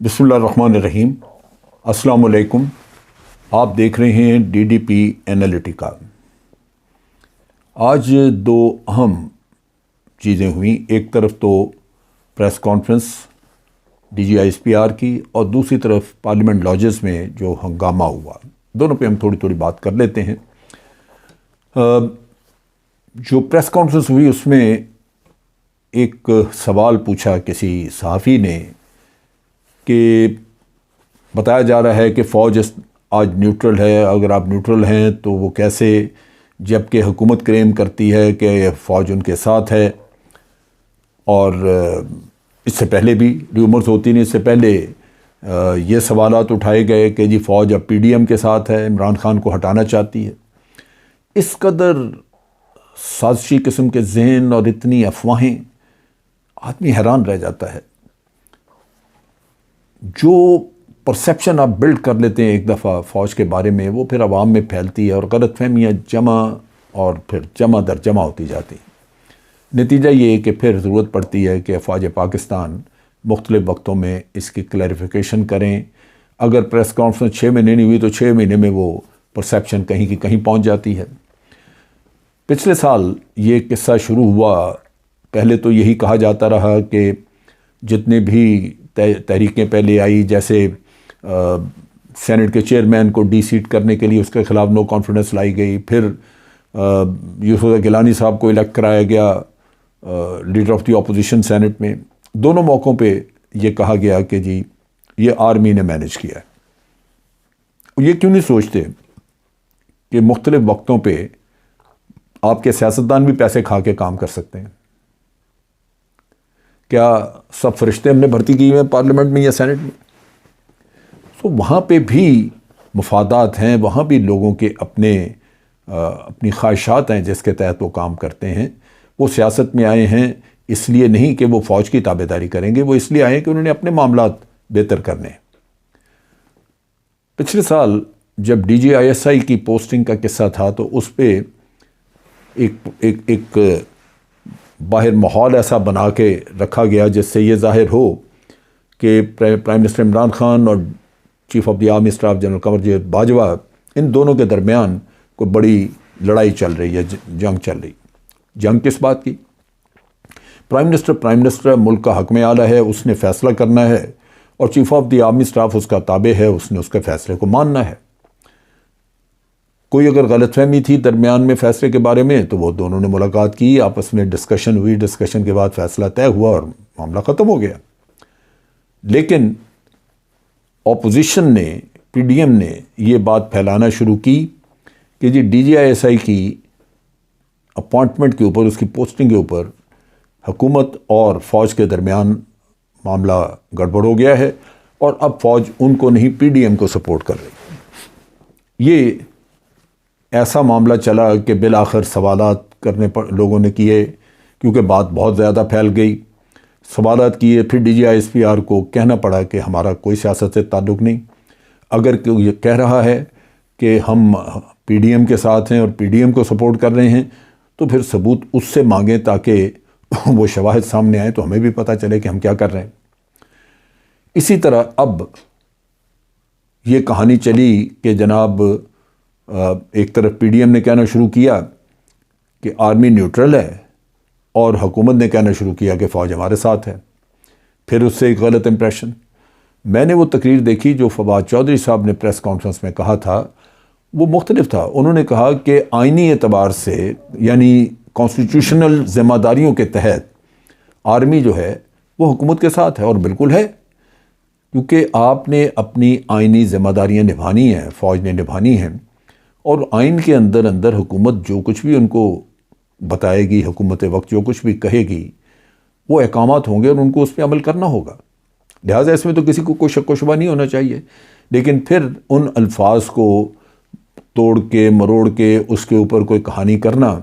بسم اللہ الرحمن الرحیم۔ السلام علیکم۔ آپ دیکھ رہے ہیں ڈی ڈی پی اینالیٹیکا۔ آج دو اہم چیزیں ہوئیں، ایک طرف تو press conference D G I S P R کی، اور دوسری طرف پارلیمنٹ لاجز میں جو ہنگامہ ہوا، دونوں پہ ہم تھوڑی تھوڑی بات کر لیتے ہیں۔ جو پریس کانفرنس ہوئی اس میں ایک سوال پوچھا کسی صحافی نے کہ بتایا جا رہا ہے کہ فوج آج نیوٹرل ہے، اگر آپ نیوٹرل ہیں تو وہ کیسے، جبکہ حکومت کلیم کرتی ہے کہ فوج ان کے ساتھ ہے، اور اس سے پہلے بھی ریومرز ہوتی نہیں، اس سے پہلے یہ سوالات اٹھائے گئے کہ جی فوج اب پی ڈی ایم کے ساتھ ہے، عمران خان کو ہٹانا چاہتی ہے۔ اس قدر سازشی قسم کے ذہن اور اتنی افواہیں، آدمی حیران رہ جاتا ہے۔ جو پرسیپشن آپ بلڈ کر لیتے ہیں ایک دفعہ فوج کے بارے میں، وہ پھر عوام میں پھیلتی ہے اور غلط فہمیاں جمع اور پھر جمع در جمع ہوتی جاتی ہیں۔ نتیجہ یہ ہے کہ پھر ضرورت پڑتی ہے کہ افواج پاکستان مختلف وقتوں میں اس کی کلیریفیکیشن کریں۔ اگر پریس کانفرنس 6 مہینے نہیں ہوئی تو 6 مہینے میں وہ پرسیپشن کہیں کی کہیں پہنچ جاتی ہے۔ پچھلے سال یہ قصہ شروع ہوا، پہلے تو یہی کہا جاتا رہا کہ جتنے بھی تحریکیں پہلے آئی، جیسے سینٹ کے چیئرمین کو ڈی سیٹ کرنے کے لیے اس کے خلاف نو کانفیڈنس لائی گئی، پھر یوسف گیلانی صاحب کو الیکٹ کرایا گیا leader of the opposition senate میں۔ دونوں موقعوں پہ یہ کہا گیا کہ جی یہ آرمی نے مینج کیا ہے۔ یہ کیوں نہیں سوچتے کہ مختلف وقتوں پہ آپ کے سیاستدان بھی پیسے کھا کے کام کر سکتے ہیں؟ کیا سب فرشتے ہم نے بھرتی کی ہوئے ہیں پارلیمنٹ میں یا سینٹ میں؟ تو وہاں پہ بھی مفادات ہیں، وہاں بھی لوگوں کے اپنی خواہشات ہیں جس کے تحت وہ کام کرتے ہیں۔ وہ سیاست میں آئے ہیں اس لیے نہیں کہ وہ فوج کی تابع داری کریں گے، وہ اس لیے آئے ہیں کہ انہوں نے اپنے معاملات بہتر کرنے ہیں۔ پچھلے سال جب D G I S I کی پوسٹنگ کا قصہ تھا تو اس پہ ایک باہر ماحول ایسا بنا کے رکھا گیا جس سے یہ ظاہر ہو کہ پرائم منسٹر عمران خان اور chief of the army staff general Qamar Javed Bajwa, ان دونوں کے درمیان کوئی بڑی لڑائی چل رہی ہے، جنگ چل رہی۔ جنگ کس بات کی؟ پرائم منسٹر ملک کا حکم اعلیٰ ہے، اس نے فیصلہ کرنا ہے، اور chief of the army staff اس کا تابع ہے، اس نے اس کے فیصلے کو ماننا ہے۔ کوئی اگر غلط فہمی تھی درمیان میں فیصلے کے بارے میں تو وہ دونوں نے ملاقات کی، آپس میں ڈسکشن ہوئی، ڈسکشن کے بعد فیصلہ طے ہوا اور معاملہ ختم ہو گیا۔ لیکن اپوزیشن نے، پی ڈی ایم نے یہ بات پھیلانا شروع کی کہ G D G I S I کی اپوائنٹمنٹ کے اوپر، اس کی پوسٹنگ کے اوپر حکومت اور فوج کے درمیان معاملہ گڑبڑ ہو گیا ہے، اور اب فوج ان کو نہیں پی ڈی ایم کو سپورٹ کر رہی۔ یہ ایسا معاملہ چلا کہ بالآخر سوالات کرنے پر لوگوں نے کیے، کیونکہ بات بہت زیادہ پھیل گئی، سوالات کیے، پھر D G I S P R کو کہنا پڑا کہ ہمارا کوئی سیاست سے تعلق نہیں۔ اگر کوئی یہ کہہ رہا ہے کہ ہم پی ڈی ایم کے ساتھ ہیں اور پی ڈی ایم کو سپورٹ کر رہے ہیں تو پھر ثبوت اس سے مانگیں تاکہ وہ شواہد سامنے آئیں تو ہمیں بھی پتہ چلے کہ ہم کیا کر رہے ہیں۔ اسی طرح اب یہ کہانی چلی کہ جناب ایک طرف پی ڈی ایم نے کہنا شروع کیا کہ آرمی نیوٹرل ہے، اور حکومت نے کہنا شروع کیا کہ فوج ہمارے ساتھ ہے۔ پھر اس سے ایک غلط امپریشن۔ میں نے وہ تقریر دیکھی جو فواد چودھری صاحب نے پریس کانفرنس میں کہا تھا، وہ مختلف تھا۔ انہوں نے کہا کہ آئینی اعتبار سے، یعنی کانسٹیٹیوشنل ذمہ داریوں کے تحت آرمی جو ہے وہ حکومت کے ساتھ ہے، اور بالکل ہے، کیونکہ آپ نے اپنی آئینی ذمہ داریاں نبھانی ہیں، فوج نے نبھانی ہیں، اور آئین کے اندر حکومت جو کچھ بھی ان کو بتائے گی، حکومت وقت جو کچھ بھی کہے گی، وہ احکامات ہوں گے اور ان کو اس پہ عمل کرنا ہوگا۔ لہٰذا اس میں تو کسی کو کوئی شک و شبہ نہیں ہونا چاہیے۔ لیکن پھر ان الفاظ کو توڑ کے مروڑ کے اس کے اوپر کوئی کہانی کرنا،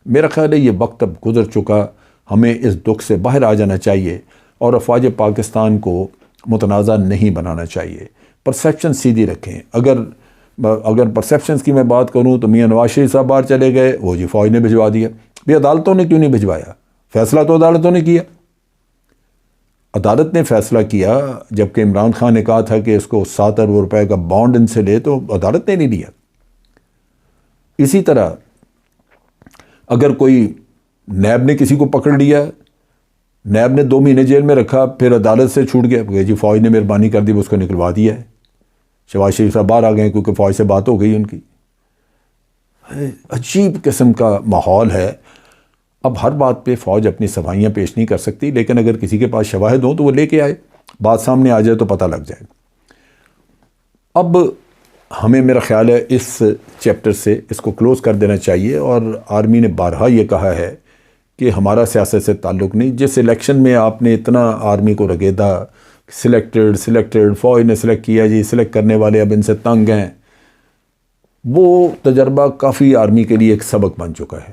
میرا خیال ہے یہ وقت اب گزر چکا۔ ہمیں اس دکھ سے باہر آ جانا چاہیے اور افواج پاکستان کو متنازع نہیں بنانا چاہیے۔ پرسیپشن سیدھی رکھیں۔ اگر پرسیپشنز کی میں بات کروں تو میاں نواز شریف صاحب باہر چلے گئے، وہ جی فوج نے بھجوا دیا۔ بھی عدالتوں نے کیوں نہیں بھجوایا؟ فیصلہ تو عدالتوں نے کیا۔ عدالت نے فیصلہ کیا، جبکہ عمران خان نے کہا تھا کہ اس کو 7 ارب روپے کا بانڈ ان سے لے، تو عدالت نے نہیں دیا۔ اسی طرح اگر کوئی نیب نے کسی کو پکڑ لیا، نیب نے 2 مہینے جیل میں رکھا، پھر عدالت سے چھوٹ گیا کہ جی فوج نے مہربانی کر دی، اس کو نکلوا دیا ہے، شہباز شریف صاحب باہر آ گئے کیونکہ فوج سے بات ہو گئی ان کی۔ عجیب قسم کا ماحول ہے۔ اب ہر بات پہ فوج اپنی صفائیاں پیش نہیں کر سکتی، لیکن اگر کسی کے پاس شواہد ہوں تو وہ لے کے آئے، بات سامنے آ جائے تو پتہ لگ جائے۔ اب ہمیں میرا خیال ہے اس چیپٹر سے اس کو کلوز کر دینا چاہیے، اور آرمی نے بارہا یہ کہا ہے کہ ہمارا سیاست سے تعلق نہیں۔ جس الیکشن میں آپ نے اتنا آرمی کو رگیدا، سلیکٹڈ فوج نے سلیکٹ کیا، جی سلیکٹ کرنے والے اب ان سے تنگ ہیں، وہ تجربہ کافی آرمی کے لیے ایک سبق بن چکا ہے۔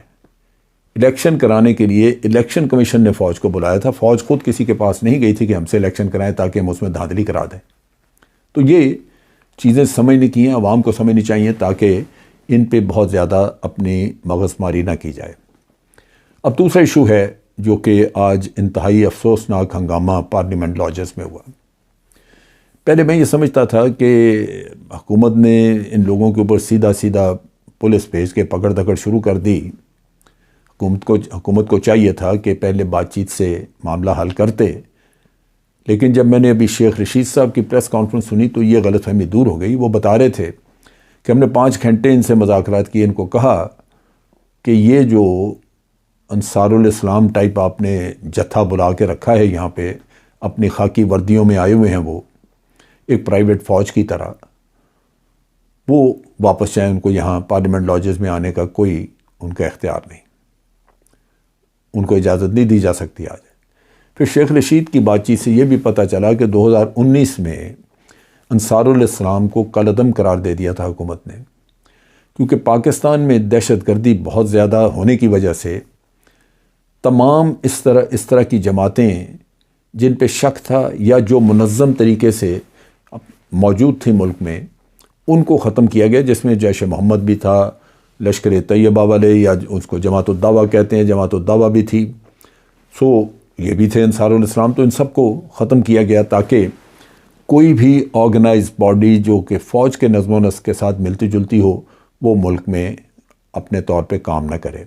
الیکشن کرانے کے لیے الیکشن کمیشن نے فوج کو بلایا تھا، فوج خود کسی کے پاس نہیں گئی تھی کہ ہم سے الیکشن کرائیں تاکہ ہم اس میں دھاندلی کرا دیں۔ تو یہ چیزیں سمجھنے کی ہیں، عوام کو سمجھنی چاہیے تاکہ ان پہ بہت زیادہ اپنی مغز ماری نہ کی جائے۔ اب دوسرا ایشو ہے جو کہ آج انتہائی افسوسناک ہنگامہ پارلیمنٹ لاجز میں ہوا۔ پہلے میں یہ سمجھتا تھا کہ حکومت نے ان لوگوں کے اوپر سیدھا پولیس بھیج کے پکڑ دکڑ شروع کر دی۔ حکومت کو چاہیے تھا کہ پہلے بات چیت سے معاملہ حل کرتے، لیکن جب میں نے ابھی شیخ رشید صاحب کی پریس کانفرنس سنی تو یہ غلط فہمی دور ہو گئی۔ وہ بتا رہے تھے کہ ہم نے 5 گھنٹے ان سے مذاکرات کیے، ان کو کہا کہ یہ جو انصار الاسلام ٹائپ آپ نے جتھا بلا کے رکھا ہے یہاں پہ، اپنی خاکی وردیوں میں آئے ہوئے ہیں، وہ ایک پرائیویٹ فوج کی طرح، وہ واپس جائیں، ان کو یہاں پارلیمنٹ لاجز میں آنے کا کوئی ان کا اختیار نہیں، ان کو اجازت نہیں دی جا سکتی آج۔ پھر شیخ رشید کی بات چیت سے یہ بھی پتہ چلا کہ 2019 میں انصار الاسلام کو کالعدم قرار دے دیا تھا حکومت نے، کیونکہ پاکستان میں دہشت گردی بہت زیادہ ہونے کی وجہ سے تمام اس طرح کی جماعتیں جن پہ شک تھا یا جو منظم طریقے سے موجود تھی ملک میں، ان کو ختم کیا گیا، جس میں جیش محمد بھی تھا، لشکر طیبہ والے یا اس کو جماعت الدعوہ کہتے ہیں، جماعت الدعوہ بھی تھی، یہ بھی تھے انصار الاسلام۔ تو ان سب کو ختم کیا گیا تاکہ کوئی بھی آرگنائز باڈی جو کہ فوج کے نظم و نسق کے ساتھ ملتی جلتی ہو وہ ملک میں اپنے طور پہ کام نہ کرے۔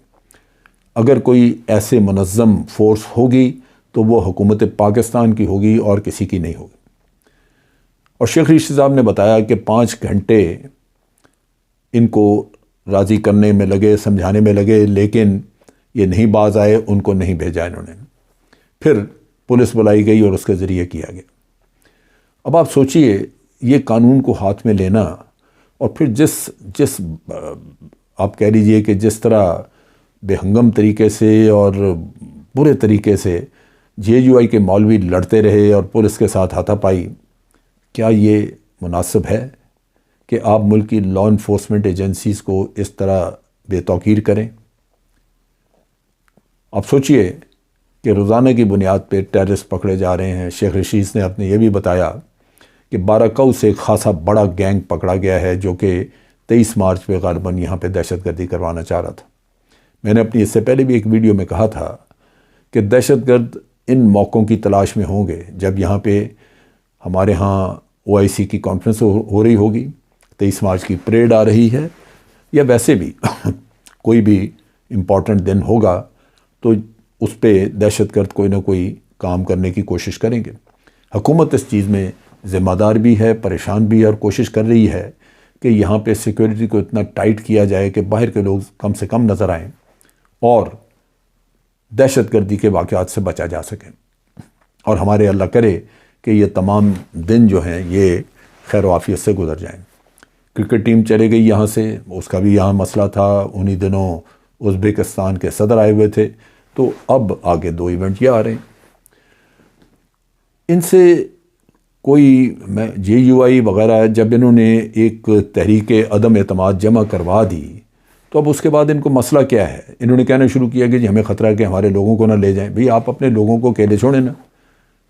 اگر کوئی ایسے منظم فورس ہوگی تو وہ حکومت پاکستان کی ہوگی اور کسی کی نہیں ہوگی۔ اور شیخ رشید صاحب نے بتایا کہ 5 گھنٹے ان کو راضی کرنے میں لگے، سمجھانے میں لگے، لیکن یہ نہیں باز آئے، ان کو نہیں بھیجا انہوں نے۔ پھر پولیس بلائی گئی اور اس کے ذریعے کیا گیا۔ اب آپ سوچئے یہ قانون کو ہاتھ میں لینا، اور پھر جس آپ کہہ لیجئے کہ جس طرح بے ہنگم طریقے سے اور برے طریقے سے JUI کے مولوی لڑتے رہے اور پولیس کے ساتھ ہاتھا پائی، کیا یہ مناسب ہے کہ آپ ملک کی لا انفورسمنٹ ایجنسیز کو اس طرح بے توقیر کریں؟ آپ سوچئے کہ روزانہ کی بنیاد پہ ٹیررسٹ پکڑے جا رہے ہیں۔ شیخ رشید نے آپ نے یہ بھی بتایا کہ 12 سے ایک خاصا بڑا گینگ پکڑا گیا ہے جو کہ 23 مارچ پہ غالباً یہاں پہ دہشت گردی کروانا چاہ رہا تھا۔ میں نے اپنی اس سے پہلے بھی ایک ویڈیو میں کہا تھا کہ دہشت گرد ان موقعوں کی تلاش میں ہوں گے جب یہاں پہ ہمارے ہاں OIC کی کانفرنس ہو رہی ہوگی، 23 مارچ کی پریڈ آ رہی ہے، یا ویسے بھی کوئی بھی امپورٹنٹ دن ہوگا تو اس پہ دہشت گرد کوئی نہ کوئی کام کرنے کی کوشش کریں گے۔ حکومت اس چیز میں ذمہ دار بھی ہے، پریشان بھی ہے، اور کوشش کر رہی ہے کہ یہاں پہ سیکورٹی کو اتنا ٹائٹ کیا جائے کہ باہر کے لوگ کم سے کم نظر آئیں اور دہشت گردی کے واقعات سے بچا جا سکے، اور ہمارے اللہ کرے کہ یہ تمام دن جو ہیں یہ خیر و عافیت سے گزر جائیں۔ کرکٹ ٹیم چلے گئی یہاں سے، اس کا بھی یہاں مسئلہ تھا، انہی دنوں ازبکستان کے صدر آئے ہوئے تھے، تو اب آگے 2 ایونٹ یہ آ رہے ہیں۔ ان سے کوئی JUI وغیرہ جب انہوں نے ایک تحریک عدم اعتماد جمع کروا دی تو اب اس کے بعد ان کو مسئلہ کیا ہے؟ انہوں نے کہنا شروع کیا کہ جی ہمیں خطرہ ہے کہ ہمارے لوگوں کو نہ لے جائیں۔ بھئی آپ اپنے لوگوں کو اکیلے چھوڑیں نا،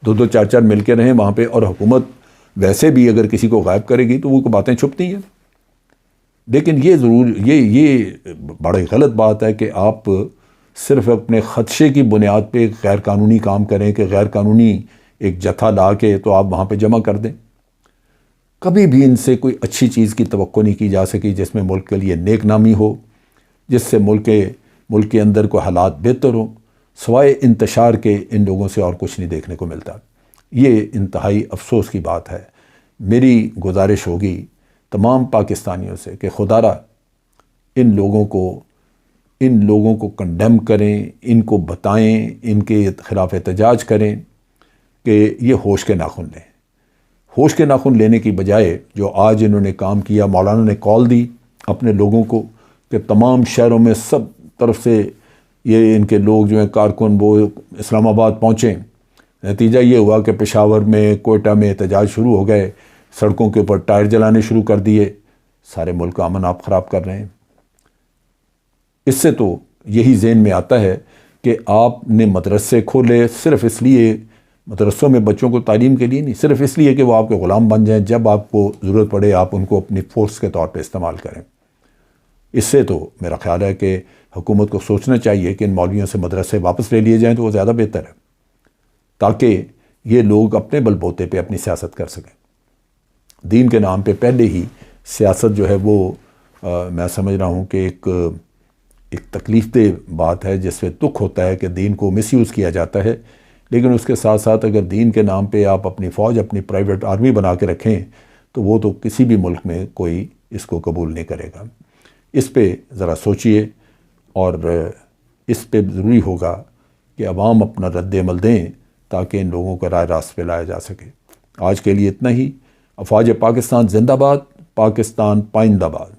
2 4 مل کے رہیں وہاں پہ، اور حکومت ویسے بھی اگر کسی کو غائب کرے گی تو وہ باتیں چھپتی ہیں۔ لیکن یہ بڑی غلط بات ہے کہ آپ صرف اپنے خدشے کی بنیاد پہ غیر قانونی کام کریں کہ غیر قانونی ایک جتھا لا کے تو آپ وہاں پہ جمع کر دیں۔ کبھی بھی ان سے کوئی اچھی چیز کی توقع نہیں کی جا سکی جس میں ملک کے لیے نیک نامی ہو، جس سے ملک کے اندر کو حالات بہتر ہوں، سوائے انتشار کے ان لوگوں سے اور کچھ نہیں دیکھنے کو ملتا۔ یہ انتہائی افسوس کی بات ہے۔ میری گزارش ہوگی تمام پاکستانیوں سے کہ خدا را ان لوگوں کو کنڈیم کریں، ان کو بتائیں، ان کے خلاف احتجاج کریں کہ یہ ہوش کے ناخن لیں۔ ہوش کے ناخن لینے کی بجائے جو آج انہوں نے کام کیا، مولانا نے کال دی اپنے لوگوں کو کہ تمام شہروں میں سب طرف سے یہ ان کے لوگ جو ہیں کارکن وہ اسلام آباد پہنچیں۔ نتیجہ یہ ہوا کہ پشاور میں، کوئٹہ میں احتجاج شروع ہو گئے، سڑکوں کے اوپر ٹائر جلانے شروع کر دیے۔ سارے ملک کا امن آپ خراب کر رہے ہیں۔ اس سے تو یہی ذہن میں آتا ہے کہ آپ نے مدرسے کھولے صرف اس لیے، مدرسوں میں بچوں کو تعلیم کے لیے نہیں، صرف اس لیے کہ وہ آپ کے غلام بن جائیں، جب آپ کو ضرورت پڑے آپ ان کو اپنی فورس کے طور پہ استعمال کریں۔ اس سے تو میرا خیال ہے کہ حکومت کو سوچنا چاہیے کہ ان مولویوں سے مدرسے واپس لے لیے جائیں تو وہ زیادہ بہتر ہے، تاکہ یہ لوگ اپنے بل بوتے پہ اپنی سیاست کر سکیں۔ دین کے نام پہ پہلے ہی سیاست جو ہے وہ میں سمجھ رہا ہوں کہ ایک تکلیف دہ بات ہے، جس سے دکھ ہوتا ہے کہ دین کو مس یوز کیا جاتا ہے۔ لیکن اس کے ساتھ ساتھ اگر دین کے نام پہ آپ اپنی فوج، اپنی پرائیویٹ آرمی بنا کے رکھیں تو وہ تو کسی بھی ملک میں کوئی اس کو قبول نہیں کرے گا۔ اس پہ ذرا سوچئے، اور اس پہ ضروری ہوگا کہ عوام اپنا رد عمل دیں تاکہ ان لوگوں کو رائے راست پہ لایا جا سکے۔ آج کے لیے اتنا ہی۔ افواج پاکستان زندہ باد، پاکستان پائندہ باد۔